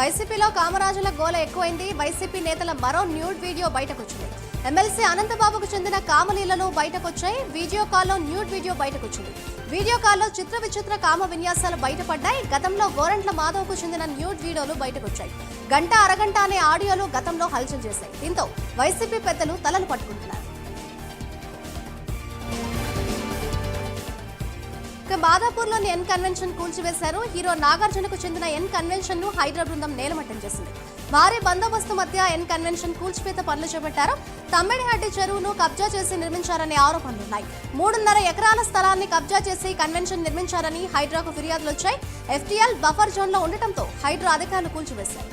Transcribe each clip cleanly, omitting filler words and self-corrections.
వైసీపీలో కామరాజుల గోల ఎక్కువైంది. వైసీపీ నేతల మరో న్యూడ్ వీడియో బయటకొచ్చింది. ఎమ్మెల్సీ అనంతబాబుకు చెందిన కామలీలలు బయటకొచ్చాయి. వీడియో కాల్లో న్యూడ్ వీడియో బయటకొచ్చింది. వీడియో కాల్లో చిత్ర విచిత్ర కామ విన్యాసాలు బయటపడ్డాయి. గతంలో గోరంట్ల మాధవ్కు చెందిన న్యూడ్ వీడియోలు బయటకొచ్చాయి. గంట అరగంట అనే ఆడియోలు గతంలో హల్చల్ చేశాయి. దీంతో వైసీపీ పెద్దలు తలలు పట్టుకుంటున్నారు. బాదాపూర్లోని ఎన్ కన్వెన్షన్ కూల్చివేశారు. హీరో నాగార్జునకు చెందిన ఎన్ కన్వెన్షన్ ను హైడ్రా బృందం నేలమట్టం చేసింది. భారీ బందోబస్తు మధ్య ఎన్ కన్వెన్షన్ కూల్చివేత పనులు చేపట్టారు. తమ్మిడిహడ్డి చెరువును కబ్జా చేసి నిర్మించారనే ఆరోపణలున్నాయి. 3.5 ఎకరాల స్థలాన్ని కబ్జా చేసి కన్వెన్షన్ నిర్మించారని హైడ్రాకు ఫిర్యాదులు వచ్చాయి. ఎఫ్టీఎల్ బఫర్ జోన్ లో ఉండటంతో హైడ్రా అధికారులు కూల్చివేశారు.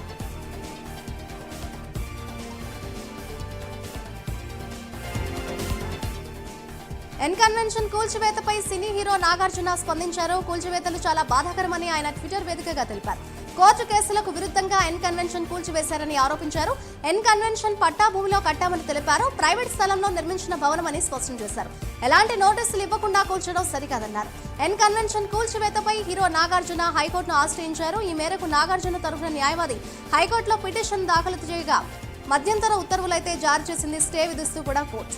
ఎన్ కన్వెన్షన్ కూల్చివేతపై సినీ హీరో నాగార్జున స్పందించారు. కూల్చివేతలు చాలా బాధాకరమని ఆయన ట్విట్టర్ వేదికగా తెలిపారు. కోర్టు కేసులకు విరుద్ధంగా ఎన్ కన్వెన్షన్ కూల్చివేశారని ఆరోపించారు. ఎన్ కన్వెన్షన్ పట్టా భూమిలో కట్టామని తెలిపారు. ప్రైవేట్ స్థలంలో నిర్మించిన భవనమని స్పష్టం చేశారు. ఎలాంటి నోటీసులు ఇవ్వకుండా కూల్చడం సరికాదన్నారు. ఎన్ కన్వెన్షన్ కూల్చివేతపై హీరో నాగార్జున హైకోర్టును ఆశ్రయించారు. ఈ మేరకు నాగార్జున తరఫున న్యాయవాది హైకోర్టులో పిటిషన్ దాఖలు చేయగా మధ్యంతర ఉత్తర్వులైతే జారీ చేసింది. స్టే విధిస్తూ కూడా కోర్టు.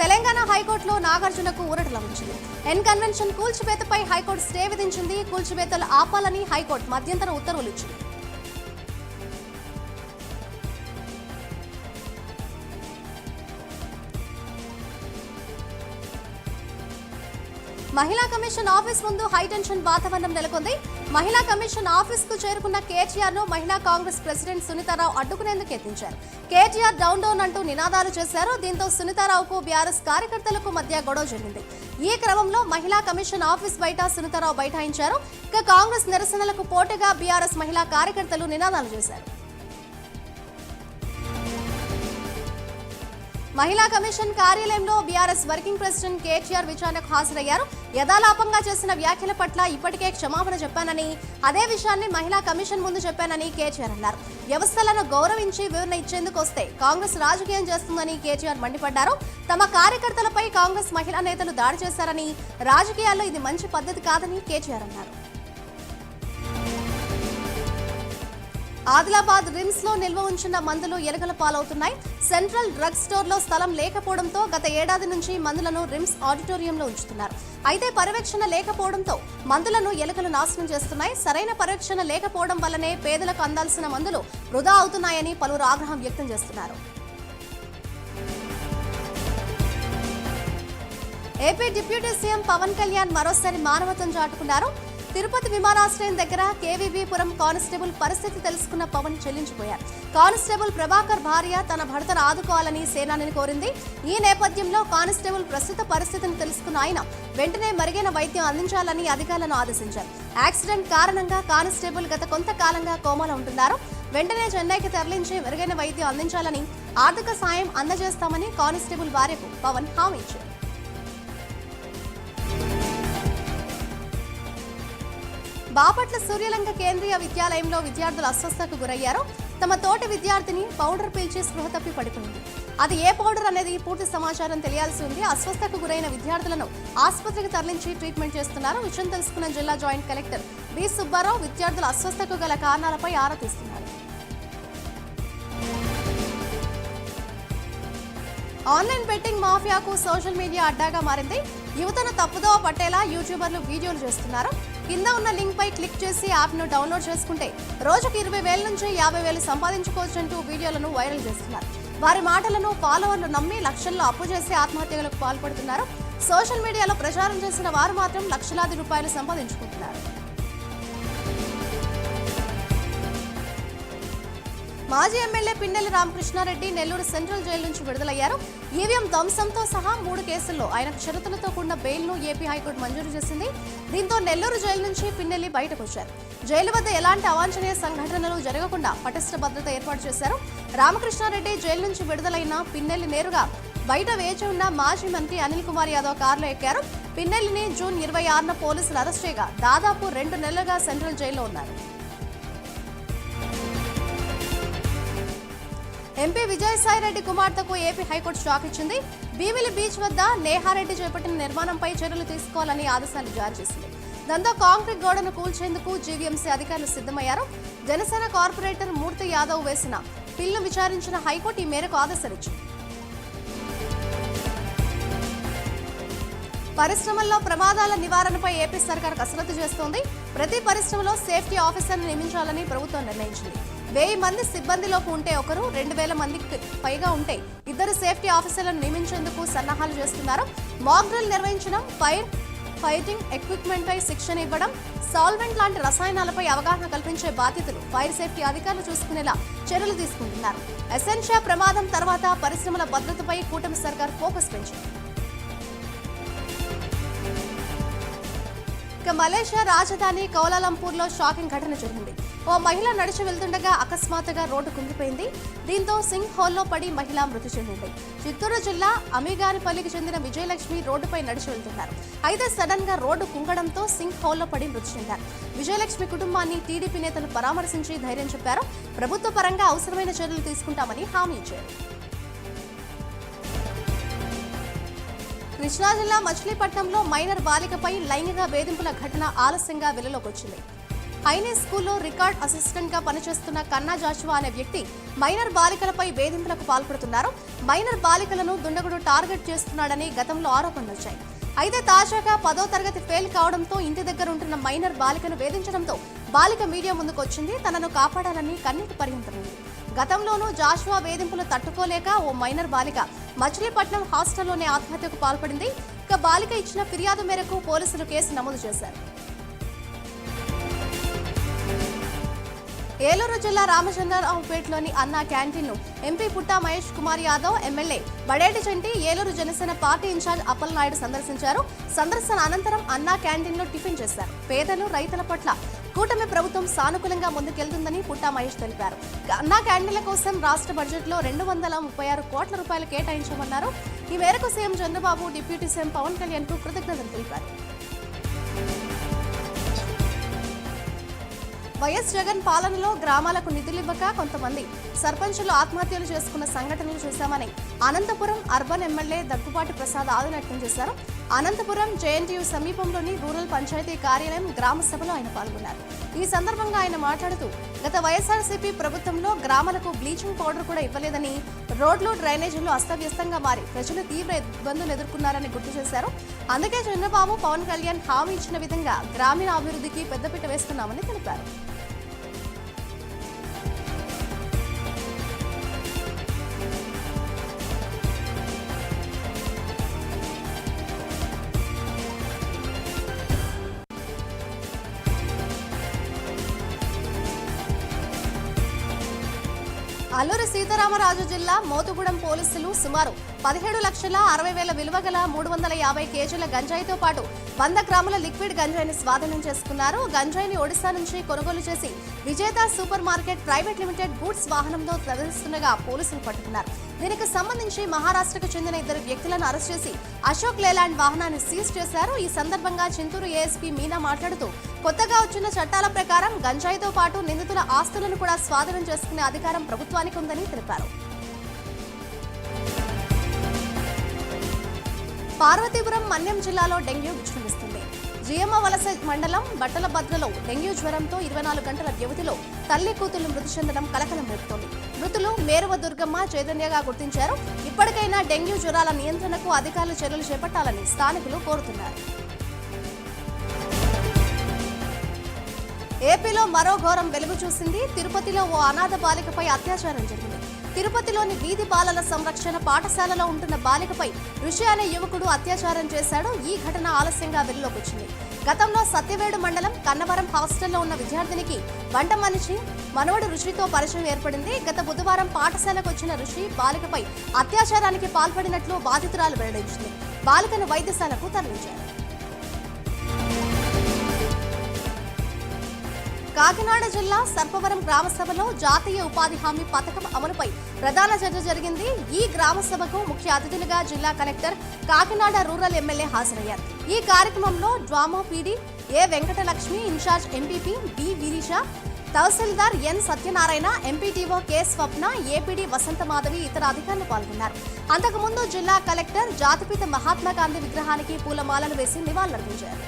తెలంగాణ హైకోర్టులో నాగార్జునకు ఊరట లభించింది. ఎన్ కన్వెన్షన్ కూల్చివేతపై హైకోర్టు స్టే విధించింది. కూల్చివేతలు ఆపాలని హైకోర్టు మధ్యంతర ఉత్తర్వులు ఇచ్చింది. మహిళా కమిషన్ ఆఫీస్ ముందు హైటెన్షన్ వాతావరణం నెలకొంది. మహిళా కమిషన్ ఆఫీస్ కు చేరుకున్న కేటీఆర్ ను మహిళా కాంగ్రెస్ ప్రెసిడెంట్ సునీతారావు అడ్డుకునేందుకు యత్నించారు. కేటీఆర్ డౌన్ డౌన్ అంటూ నినాదాలు చేశారు. దీంతో సునీతారావుకు బీఆర్ఎస్ కార్యకర్తలకు మధ్య గొడవ జరిగింది. ఈ క్రమంలో మహిళా కమిషన్ ఆఫీస్ బయట సునీతారావు బైఠాయించారు. ఇక కాంగ్రెస్ నిరసనలకు పోటీగా బీఆర్ఎస్ మహిళా కార్యకర్తలు నినాదాలు చేశారు. మహిళా కమిషన్ కార్యాలయంలో బీఆర్ఎస్ వర్కింగ్ ప్రెసిడెంట్ కేటీఆర్ విచారణకు హాజరయ్యారు. యథాలాపంగా చేసిన వ్యాఖ్యల పట్ల ఇప్పటికే క్షమాపణ చెప్పానని, అదే విషయాన్ని మహిళా కమిషన్ ముందు చెప్పానని కేటీఆర్ అన్నారు. వ్యవస్థలను గౌరవించి వివరణ ఇచ్చేందుకు వస్తే కాంగ్రెస్ రాజకీయం చేస్తుందని కేటీఆర్ మండిపడ్డారు. తమ కార్యకర్తలపై కాంగ్రెస్ మహిళా నేతలు దాడి చేశారని, రాజకీయాల్లో ఇది మంచి పద్ధతి కాదని కేటీఆర్ అన్నారు. ఆదిలాబాద్ రిమ్స్ లో నిల్వ ఉంచిన మందులు ఎలుకల పాలవుతున్నాయి. సెంట్రల్ డ్రగ్ స్టోర్ లో స్థలం లేకపోవడంతో గత ఏడాది నుంచి మందులను రిమ్స్ ఆడిటోరియంలో ఉంచుతున్నారు. అయితే పర్యవేక్షణ లేకపోవడంతో మందులను ఎలుకలు నాశనం చేస్తున్నాయి. సరైన పర్యవేక్షణ లేకపోవడం వల్లనే పేదలకు అందాల్సిన మందులు వృధా అవుతున్నాయని పలువురు ఆగ్రహం వ్యక్తం చేస్తున్నారు. AP deputy CM Pawan Kalyan మరోసారి మానవత్వం చాటుకున్నారు. తిరుపతి విమానాశ్రయం దగ్గర కేవీబీపురం కానిస్టేబుల్ పరిస్థితి తెలుసుకున్న పవన్ చెల్లించిపోయారు. కానిస్టేబుల్ ప్రభాకర్ భార్య తన భర్తను ఆదుకోవాలని సేనానిని కోరింది. ఈ నేపథ్యంలో కానిస్టేబుల్ ప్రస్తుత పరిస్థితిని తెలుసుకున్న ఆయన వెంటనే మెరుగైన వైద్యం అందించాలని అధికారులను ఆదేశించారు. యాక్సిడెంట్ కారణంగా కానిస్టేబుల్ గత కొంతకాలంగా కోమాలో ఉంటున్నారు. వెంటనే చెన్నైకి తరలించి మెరుగైన వైద్యం అందించాలని, ఆర్థిక సాయం అందజేస్తామని కానిస్టేబుల్ భార్యకు పవన్ హామీ ఇచ్చారు. బాపట్ల సూర్యలంక కేంద్రీయ విద్యాలయంలో విద్యార్థులు అస్వస్థతకు గురయ్యారు. తమ తోటి విద్యార్థిని పౌడర్ పీల్చి స్పృహ తప్పి పడిపోయింది. అది ఏ పౌడర్ అనేది పూర్తి సమాచారం తెలియాల్సి ఉంది. అస్వస్థతకు గురైన విద్యార్థులను ఆసుపత్రికి తరలించి ట్రీట్మెంట్ చేస్తున్నారు. విషయం తెలుసుకున్న జిల్లా జాయింట్ కలెక్టర్ బి సుబ్బారావు విద్యార్థుల అస్వస్థతకు గల కారణాలపై ఆరా తీస్తున్నారు. ఆన్లైన్ బెట్టింగ్ మాఫియాకు సోషల్ మీడియా అడ్డాగా మారింది. యువతను తప్పుదోవ పట్టేలా యూట్యూబర్లు వీడియోలు చేస్తున్నారు. కింద ఉన్న లింక్ పై క్లిక్ చేసి యాప్ను డౌన్లోడ్ చేసుకుంటే రోజుకు 20,000 నుంచి 50,000 సంపాదించుకోవచ్చంటూ వీడియోలను వైరల్ చేస్తున్నారు. వారి మాటలను ఫాలోవర్లు నమ్మి లక్షల్లో అప్పు చేసి ఆత్మహత్యలకు పాల్పడుతున్నారు. సోషల్ మీడియాలో ప్రచారం చేసిన వారు మాత్రం లక్షలాది రూపాయలు సంపాదించుకుంటున్నారు. మాజీ MLA Pinnelli Ramakrishna Reddy Nellore central jail నుంచి విడుదలయ్యారు. ఈవీఎం ధ్వంసంతో సహా 3 కేసుల్లో ఆయనకు షరతులతో కూడిన బెయిల్ను ఏపీ హైకోర్టు మంజూరు చేసింది. దీంతో నెల్లూరు జైలు నుంచి పిన్నెల్లి బయటకు వచ్చారు. జైలు వద్ద ఎలాంటి అవాంఛనీయ సంఘటనలు జరగకుండా పటిష్ట భద్రత ఏర్పాటు చేశారు. రామకృష్ణారెడ్డి జైలు నుంచి విడుదలైన పిన్నెల్లి నేరుగా బయట వేచి ఉన్న మాజీ మంత్రి అనిల్ కుమార్ యాదవ్ కారులో ఎక్కారు. పిన్నెల్లిని జూన్ 26న పోలీసులు అరెస్ట్ చేయగా దాదాపు 2 నెలలుగా సెంట్రల్ జైల్లో ఉన్నారు. ఎంపీ విజయసాయిరెడ్డి కుమార్తెకు ఏపీ హైకోర్టు షాక్ ఇచ్చింది. భీమిలి బీచ్ వద్ద నేహారెడ్డి చేపట్టిన నిర్మాణంపై చర్యలు తీసుకోవాలని ఆదేశాలు జారీ చేసింది. దాంతో కాంక్రీట్ గోడను కూల్చేందుకు జీవీఎంసీ అధికారులు సిద్ధమయ్యారు. జనసేన కార్పొరేటర్ మూర్తి యాదవ్ వేసిన పిల్ను విచారించిన హైకోర్టు ఈ మేరకు ఆదేశాలిచ్చింది. పరిశ్రమల్లో ప్రమాదాల నివారణపై ఏపీ సర్కార్ కసరత్తు చేస్తోంది. ప్రతి పరిశ్రమలో సేఫ్టీ ఆఫీసర్ను నియమించాలని ప్రభుత్వం నిర్ణయించింది. 1000 మంది సిబ్బందిలోపు ఉంటే ఒకరు, 2000 మందికి పైగా ఉంటే 2 సేఫ్టీ ఆఫీసర్లను నియమించేందుకు సన్నాహాలు చేస్తున్నారు. మాక్ డ్రిల్ నిర్వహించడం, ఫైటింగ్ ఎక్విప్మెంట్ పై శిక్షణ ఇవ్వడం, సాల్వెంట్ లాంటి రసాయనాలపై అవగాహన కల్పించే బాధ్యతలు ఫైర్ సేఫ్టీ అధికారులు చూసుకునేలా చర్యలు తీసుకుంటున్నారు. ఎసెన్షియా ప్రమాదం తర్వాత పరిశ్రమల భద్రతపై కూటమి సర్కార్ ఫోకస్ పెంచింది. మలేషియా రాజధాని కౌలాలంపూర్లో షాకింగ్ ఘటన జరిగింది. ఓ మహిళ నడిచి వెళ్తుండగా అకస్మాత్తుగా రోడ్డు కుంగిపోయింది. దీంతో సింగ్ హోల్లో పడి మహిళ మృతి చెందింది. చిత్తూరు జిల్లా అమీగానిపల్లికి చెందిన విజయలక్ష్మి రోడ్డుపై నడిచి వెళ్తున్నారు. అయితే సడన్ గా రోడ్డు కుంగడంతో సింగ్ హోల్లో పడి మృతి చెందారు. విజయలక్ష్మి కుటుంబాన్ని టీడీపీ నేతలు పరామర్శించి ధైర్యం చెప్పారు. ప్రభుత్వ పరంగా అవసరమైన చర్యలు తీసుకుంటామని హామీ ఇచ్చారు. కృష్ణా జిల్లా మచిలీపట్నంలో మైనర్ బాలికపై లైంగిక వేధింపుల ఘటన ఆలస్యంగా వెలుగులోకి వచ్చింది. హైనీ స్కూల్లో రికార్డ్ అసిస్టెంట్ గా పనిచేస్తున్న కన్నా జాషువా అనే వ్యక్తి మైనర్ బాలికలపై వేధింపులకు పాల్పడుతున్నారు. మైనర్ బాలికలను దుండగుడు టార్గెట్ చేస్తున్నాడని గతంలో ఆరోపణలు వచ్చాయి. అయితే తాజాగా 10వ తరగతి ఫెయిల్ కావడంతో ఇంటి దగ్గర ఉంటున్న మైనర్ బాలికను వేధించడంతో బాలిక మీడియా ముందుకు వచ్చింది. తనను కాపాడాలని కన్నీటి పర్యంతమైంది. గతంలోనూ జాషువా వేధింపులు తట్టుకోలేక ఓ మైనర్ బాలిక మచిలీపట్నం హాస్టల్లోనే ఆత్మహత్యకు పాల్పడింది. ఇక బాలిక ఇచ్చిన ఫిర్యాదు మేరకు పోలీసులు కేసు నమోదు చేశారు. ఏలూరు జిల్లా రామచంద్రరావుపేటలోని అన్నా క్యాంటీన్ను ఎంపీ పుట్టా మహేష్ కుమార్ యాదవ్, ఎమ్మెల్యే బడేటి చంటి, ఏలూరు జనసేన పార్టీ ఇన్ఛార్జ్ అప్పలనాయుడు సందర్శించారు. సందర్శన అనంతరం అన్నా క్యాంటీన్లో టిఫిన్ చేశారు. పేదలు, రైతుల పట్ల కూటమి ప్రభుత్వం సానుకూలంగా ముందుకెళ్తుందని పుట్టా మహేష్ తెలిపారు. అన్నా క్యాంటీన్ల కోసం రాష్ట్ర బడ్జెట్లో 236 కోట్ల రూపాయలు కేటాయించామన్నారు. ఈ మేరకు CM Chandrababu, deputy CM Pawan Kalyan కు కృతజ్ఞతలు తెలిపారు. వైఎస్ జగన్ పాలనలో గ్రామాలకు నిధులివ్వక కొంతమంది సర్పంచులు ఆత్మహత్యలు చేసుకున్న సంఘటనలు చూశామని అనంతపురం అర్బన్ ఎమ్మెల్యే దగ్గుబాటి ప్రసాద్ ఆవేదన వ్యక్తం చేశారు. అనంతపురం జేఎన్టీయూ సమీపంలోని రూరల్ పంచాయతీ కార్యాలయం గ్రామ సభలో ఆయన పాల్గొన్నారు. ఈ సందర్భంగా ఆయన మాట్లాడుతూ గత వైఎస్ఆర్సీపీ ప్రభుత్వంలో గ్రామాలకు బ్లీచింగ్ పౌడర్ కూడా ఇవ్వలేదని, రోడ్లు, డ్రైనేజీలు అస్తవ్యస్తంగా మారి ప్రజలు తీవ్ర ఇబ్బందులు ఎదుర్కొన్నారని గుర్తు చేశారు. అందుకే చంద్రబాబు, పవన్ కళ్యాణ్ హామీ ఇచ్చిన విధంగా గ్రామీణ అభివృద్ధికి పెద్దపీట వేస్తున్నామని తెలిపారు. అల్లూరి సీతారామరాజు జిల్లా మోతుగూడెం పోలీసులు సుమారు 17,60,000 విలువ గల 350 కేజీల గంజాయితో పాటు 100 గ్రాముల లిక్విడ్ గంజాయిని స్వాధీనం చేసుకున్నారు. గంజాయిని ఒడిశా నుంచి కొనుగోలు చేసి విజేత super market private limited goods వాహనంలో తరలిస్తుండగా పోలీసులు పట్టుకున్నారు. దీనికి సంబంధించి మహారాష్ట్రకు చెందిన 2 వ్యక్తులను అరెస్ట్ చేసి అశోక్ లేలాండ్ వాహనాన్ని సీజ్ చేశారు. ఈ సందర్భంగా చింతూరు ఏఎస్పీ మీనా మాట్లాడుతూ కొత్తగా వచ్చిన చట్టాల ప్రకారం గంజాయితో పాటు నిందితుల ఆస్తులను కూడా స్వాధీనం చేసుకునే అధికారం ప్రభుత్వానికి ఉందని తెలిపారు. పార్వతీపురం, మన్యం జిల్లాలో డెంగ్యూ విజృంభిస్తుంది. జియమ్మ వలస మండలం బట్టలభద్రలో డెంగ్యూ జ్వరంతో 24 గంటల వ్యవధిలో తల్లి కూతుళ్లు మృతి చెందడం కలకలం రేపుతోంది. మృతులు మేరువ దుర్గమ్మ, చైతన్యగా గుర్తించారు. ఇప్పటికైనా డెంగ్యూ జ్వరాల నియంత్రణకు అధికారులు చర్యలు చేపట్టాలని స్థానికులు కోరుతున్నారు. ఏపీలో మరో ఘోరం వెలుగు చూసింది. తిరుపతిలో ఓ అనాథ బాలికపై అత్యాచారం జరిగింది. తిరుపతిలోని వీధి బాలల సంరక్షణ పాఠశాలలో ఉంటున్న బాలికపై ఋషి అనే యువకుడు అత్యాచారం చేశాడు. ఈ ఘటన ఆలస్యంగా వెలుగులోకి వచ్చింది. గతంలో సత్యవేడు మండలం కన్నవరం హాస్టల్లో ఉన్న విద్యార్థినికి వంట మనిషి మనవడు ఋషితో పరిచయం ఏర్పడింది. గత బుధవారం పాఠశాలకు వచ్చిన ఋషి బాలికపై అత్యాచారానికి పాల్పడినట్లు బాధితురాలు వెల్లడించింది. బాలికను వైద్యశాలకు తరలించారు. కాకినాడ జిల్లా సర్పవరం గ్రామ సభలో జాతీయ ఉపాధి హామీ పథకం అమలుపై ప్రధాన చర్చ జరిగింది. ఈ గ్రామ సభకు ముఖ్య అతిథులుగా జిల్లా కలెక్టర్, కాకినాడ రూరల్ ఎమ్మెల్యే హాజరయ్యారు. ఈ కార్యక్రమంలో DWAMA PD A Venkatalakshmi, in charge MPP B Veerisha, tahsildar N Satyanarayana, MPTO K Swapna, APD Vasantha Madhavi, ఇతర అధికారులు పాల్గొన్నారు. అంతకుముందు జిల్లా కలెక్టర్ జాతిపిత మహాత్మా గాంధీ విగ్రహానికి పూలమాలలు వేసి నివాళులర్పించారు.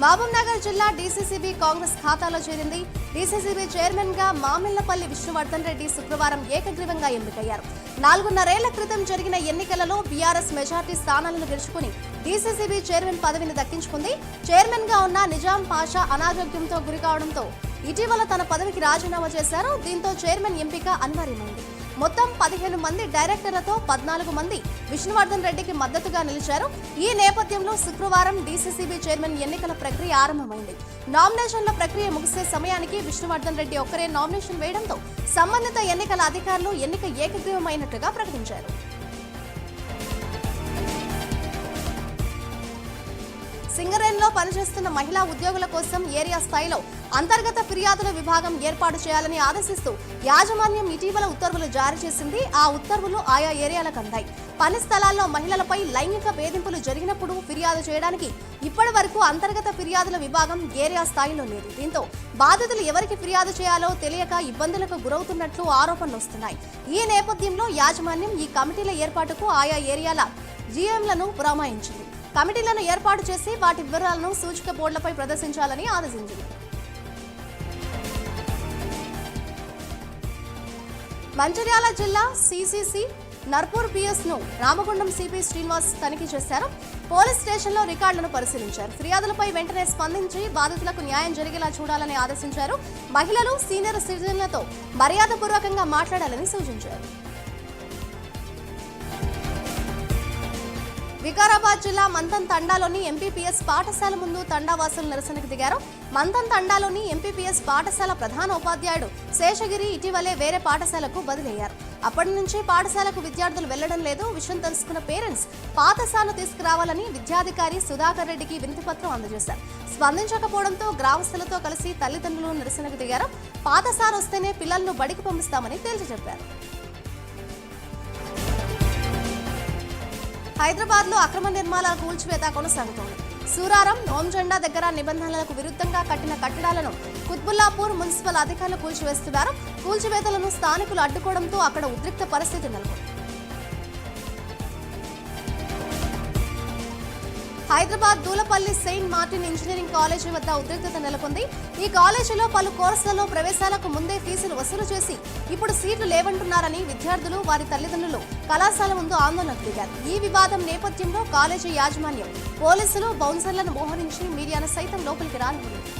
మహబూబ్నగర్ జిల్లా డీసీసీబీ కాంగ్రెస్ ఖాతాలో చేరింది. డీసీసీబీ చైర్మన్ గా మామిళ్లపల్లి విష్ణువర్ధన్ రెడ్డి శుక్రవారం ఏకగ్రీవంగా ఎన్నికయ్యారు. 4.5 క్రితం జరిగిన ఎన్నికలలో బీఆర్ఎస్ మెజార్టీ స్థానాలను గెలుచుకుని డీసీసీబీ చైర్మన్ పదవిని దక్కించుకుంది. చైర్మన్ గా ఉన్న నిజాం పాషా అనారోగ్యంతో గురికావడంతో ఇటీవల తన పదవికి రాజీనామా చేశారు. దీంతో చైర్మన్ ఎంపిక అనివార్యమైంది. మొత్తం 15 మంది డైరెక్టర్లతో 14 మంది విష్ణువర్ధన్ రెడ్డికి మద్దతుగా నిలిచారు. ఈ నేపథ్యంలో శుక్రవారం డీసీసీబీ చైర్మన్ ఎన్నికల ప్రక్రియ ఆరంభమైంది. నామినేషన్ల ప్రక్రియ ముగిసే సమయానికి విష్ణువర్ధన్ రెడ్డి ఒక్కరే నామినేషన్ వేయడంతో సంబంధిత ఎన్నికల అధికారులు ఎన్నిక ఏకగ్రీవమైనట్టుగా ప్రకటించారు. సింగరేణిలో పనిచేస్తున్న మహిళా ఉద్యోగుల కోసం ఏరియా స్థాయిలో అంతర్గత ఫిర్యాదుల విభాగం ఏర్పాటు చేయాలని ఆదేశిస్తూ యాజమాన్యం ఇటీవల ఉత్తర్వులు జారీ చేసింది. ఆ ఉత్తర్వులు ఆయా ఏరియాలకు అందాయి. పని స్థలాల్లో మహిళలపై లైంగిక వేధింపులు జరిగినప్పుడు ఫిర్యాదు చేయడానికి ఇప్పటి వరకు అంతర్గత ఫిర్యాదుల విభాగం ఏరియా స్థాయిలో లేదు. దీంతో బాధితులు ఎవరికి ఫిర్యాదు చేయాలో తెలియక ఇబ్బందులకు గురవుతున్నట్లు ఆరోపణలు వస్తున్నాయి. ఈ నేపథ్యంలో యాజమాన్యం ఈ కమిటీల ఏర్పాటుకు ఆయా ఏరియాల జీఎంలను పురమాయించింది. కమిటీలను ఏర్పాటు చేసి వాటి వివరాలను సూచిక బోర్డులపై ప్రదర్శించాలని ఆదేశించింది. మంచిర్యాల జిల్లా సిసిసి నర్పూర్ పిఎస్ ను రామగుండం సిపి శ్రీనివాస్ తనిఖీ చేశారు. పోలీస్ స్టేషన్లో రికార్డులను పరిశీలించారు. ఫిర్యాదులపై వెంటనే స్పందించి బాధితులకు న్యాయం జరిగేలా చూడాలని ఆదేశించారు. మహిళలు సీనియర్ సిటిజన్లతో మర్యాదపూర్వకంగా మాట్లాడాలని సూచించారు. వికారాబాద్ జిల్లా మంతన్ తండాలోని ఎంపీపీఎస్ పాఠశాల ముందు తండావాసులు నిరసనకు దిగారు. మంతన్ తండాలోని ఎంపీపీఎస్ పాఠశాల ప్రధాన ఉపాధ్యాయుడు శేషగిరి ఇటీవలే వేరే పాఠశాలకు బదిలయ్యారు. అప్పటి నుంచి పాఠశాలకు విద్యార్థులు వెళ్లడం లేదు. విషయం తెలుసుకున్న పేరెంట్స్ పాఠశాలను తీసుకురావాలని విద్యాధికారి సుధాకర్ రెడ్డికి వినతిపత్రం అందజేశారు. స్పందించకపోవడంతో గ్రామస్తులతో కలిసి తల్లిదండ్రులు నిరసనకు దిగారు. పాఠశాల వస్తేనే పిల్లలను బడికి పంపిస్తామని తేల్చి చెప్పారు. హైదరాబాద్ లో అక్రమ నిర్మాణాల కూల్చివేత కొనసాగుతోంది. సూరారం ఓంజెండా దగ్గర నిబంధనలకు విరుద్ధంగా కట్టిన కట్టడాలను కుత్బుల్లాపూర్ మున్సిపల్ అధికారులు కూల్చివేస్తున్నారు. కూల్చివేతలను స్థానికులు అడ్డుకోవడంతో అక్కడ ఉద్రిక్త పరిస్థితి నెలకొంది. Hyderabad Dulapally saint Martin engineering college వద్ద ఉద్రిక్తత నెలకొంది. ఈ కాలేజీలో పలు కోర్సులలో ప్రవేశాలకు ముందే ఫీజులు వసూలు చేసి ఇప్పుడు సీట్లు లేవంటున్నారని విద్యార్థులు వారి తల్లిదండ్రులు కళాశాల ముందు ఆందోళనకు దిగారు. ఈ వివాదం నేపథ్యంలో కాలేజీ యాజమాన్యం పోలీసులు బౌన్సర్లను మోహరించి మీడియాను సైతం లోపలికి రానివ్వలేదు.